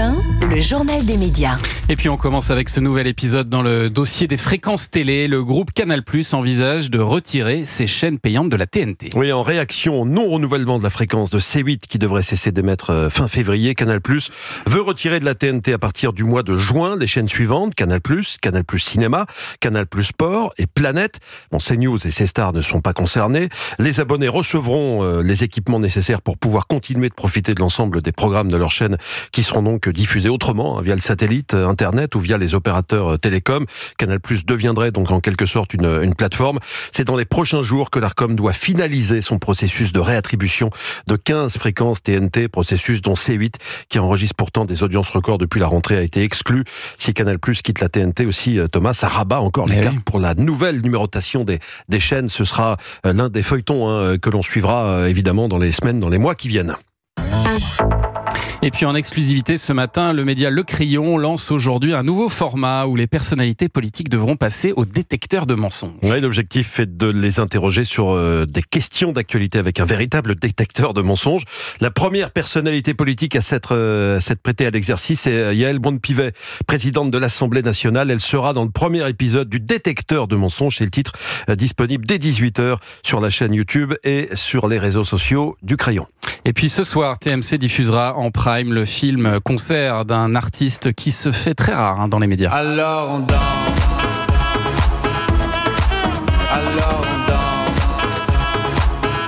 1, le journal des médias. Et puis on commence avec ce nouvel épisode dans le dossier des fréquences télé. Le groupe Canal+ envisage de retirer ses chaînes payantes de la TNT. Oui, en réaction au non-renouvellement de la fréquence de C8 qui devrait cesser d'émettre fin février, Canal+ veut retirer de la TNT à partir du mois de juin les chaînes suivantes: Canal+, Canal+ Cinéma, Canal+ Sport et Planète. Bon, CNews et C-Star ne sont pas concernés. Les abonnés recevront les équipements nécessaires pour pouvoir continuer de profiter de l'ensemble des programmes de leur chaîne qui seront donc diffusés autrement, via le satellite, Internet ou via les opérateurs télécoms. Canal+ deviendrait donc en quelque sorte une plateforme. C'est dans les prochains jours que l'Arcom doit finaliser son processus de réattribution de 15 fréquences TNT, processus dont C8, qui enregistre pourtant des audiences records depuis la rentrée, a été exclu. Si Canal+ quitte la TNT aussi, Thomas, ça rabat encore les cartes pour la nouvelle numérotation des chaînes. Ce sera l'un des feuilletons que l'on suivra évidemment dans les semaines, dans les mois qui viennent. Et puis en exclusivité ce matin, le média Le Crayon lance aujourd'hui un nouveau format où les personnalités politiques devront passer au détecteur de mensonges. Oui, l'objectif est de les interroger sur des questions d'actualité avec un véritable détecteur de mensonges. La première personnalité politique à s'être prêtée à l'exercice est Yael Braun-Pivet, présidente de l'Assemblée nationale. Elle sera dans le premier épisode du détecteur de mensonges. C'est le titre disponible dès 18h sur la chaîne YouTube et sur les réseaux sociaux du Crayon. Et puis ce soir, TMC diffusera en prime le film concert d'un artiste qui se fait très rare dans les médias. Alors on danse. Alors on danse.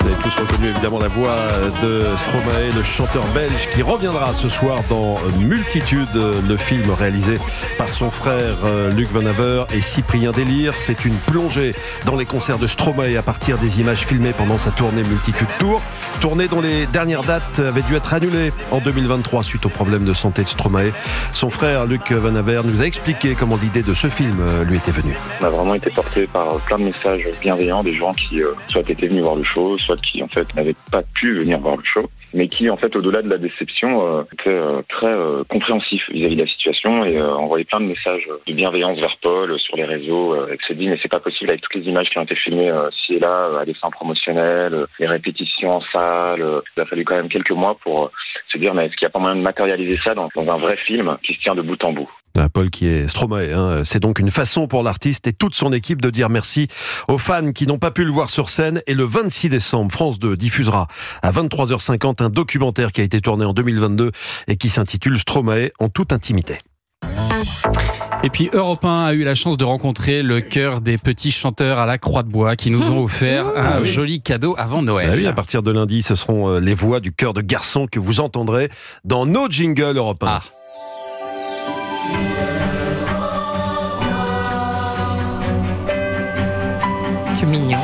Vous avez tous reconnu évidemment la voix de Stromae, le chanteur belge qui reviendra ce soir dans Multitude, le film réalisé par son frère Luc Van Haver et Cyprien Délire. C'est une plongée dans les concerts de Stromae à partir des images filmées pendant sa tournée Multitude Tour. Tournée dont les dernières dates avaient dû être annulées en 2023 suite aux problèmes de santé de Stromae. Son frère Luc Van Haver nous a expliqué comment l'idée de ce film lui était venue. On a vraiment été porté par plein de messages bienveillants, des gens qui soit étaient venus voir le show, soit qui en fait n'avaient pas pu venir voir le show, mais qui en fait au-delà de la déception étaient très compréhensifs vis-à-vis de la situation et envoyaient plein de messages de bienveillance vers Paul sur les réseaux. Et se dit mais c'est pas possible avec toutes les images qui ont été filmées ci et là à des fins promotionnelles, les répétitions en salle. Il a fallu quand même quelques mois pour se dire mais est-ce qu'il n'y a pas moyen de matérialiser ça dans un vrai film qui se tient de bout en bout. Paul qui est Stromae, c'est donc une façon pour l'artiste et toute son équipe de dire merci aux fans qui n'ont pas pu le voir sur scène. Et le 26 décembre, France 2 diffusera à 23h50 un documentaire qui a été tourné en 2022 et qui s'intitule Stromae en toute intimité. Et puis Europe 1 a eu la chance de rencontrer le chœur des petits chanteurs à la Croix-de-Bois qui nous ont offert un joli cadeau avant Noël. Oui, à partir de lundi, ce seront les voix du chœur de garçons que vous entendrez dans nos jingles Europe 1. C'est mignon.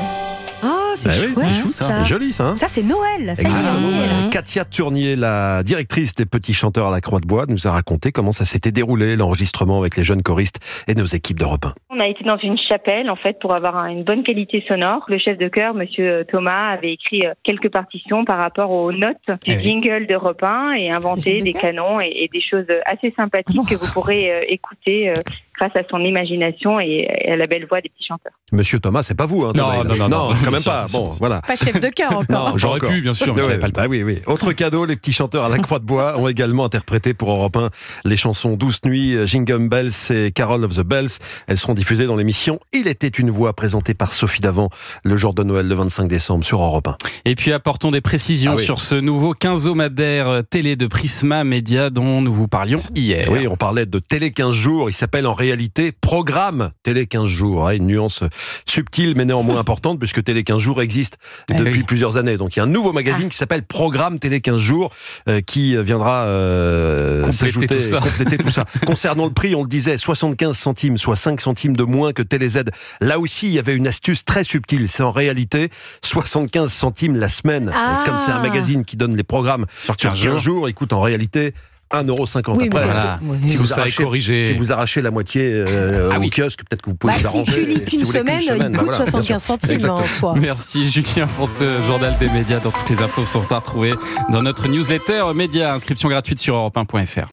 Oh, c'est chouette, c'est chou, ça. C'est joli, ça. Ça, c'est Noël. Ça y est. Katia Tournier, la directrice des petits chanteurs à la Croix-de-Bois, nous a raconté comment ça s'était déroulé, l'enregistrement avec les jeunes choristes et nos équipes d'Europe 1. On a été dans une chapelle, en fait, pour avoir une bonne qualité sonore. Le chef de chœur, monsieur Thomas, avait écrit quelques partitions par rapport aux notes du jingle d'Europe 1 et inventé des canons et des choses assez sympathiques que vous pourrez écouter grâce à son imagination et à la belle voix des petits chanteurs. Monsieur Thomas, c'est pas vous, hein, Thomas. Non, quand même pas. Bon, voilà. Pas chef de chœur encore. Non, j'aurais pu, bien sûr, mais j'avais pas le temps. Ah oui. Autre cadeau, les petits chanteurs à la Croix-de-Bois ont également interprété pour Europe 1 les chansons Douce Nuit, Jingle Bells et Carol of the Bells. Elles seront diffusées dans l'émission Il était une voix, présentée par Sophie Davant le jour de Noël, le 25 décembre sur Europe 1. Et puis apportons des précisions sur ce nouveau quinzomadaire télé de Prisma Média dont nous vous parlions hier. Oui, on parlait de Télé 15 jours. Il s'appelle en réalité Programme Télé 15 jours. Une nuance subtile mais néanmoins importante puisque Télé 15 jours existe depuis plusieurs années. Donc il y a un nouveau magazine qui s'appelle Programme Télé 15 jours qui viendra compléter tout ça. Concernant le prix, on le disait, 75 centimes, soit 5 centimes de moins que TéléZ. Là aussi, il y avait une astuce très subtile. C'est en réalité 75 centimes la semaine. Et comme c'est un magazine qui donne les programmes sur 15 jours, il coûte en réalité 1,50 €. Oui, après, voilà. Si vous arrachez la moitié au kiosque, peut-être que vous pouvez l'arranger. Si tu lis qu'une semaine, il coûte 75 centimes en soi. Merci Julien pour ce journal des médias dont toutes les infos sont à retrouver dans notre newsletter média. Inscription gratuite sur europe1.fr.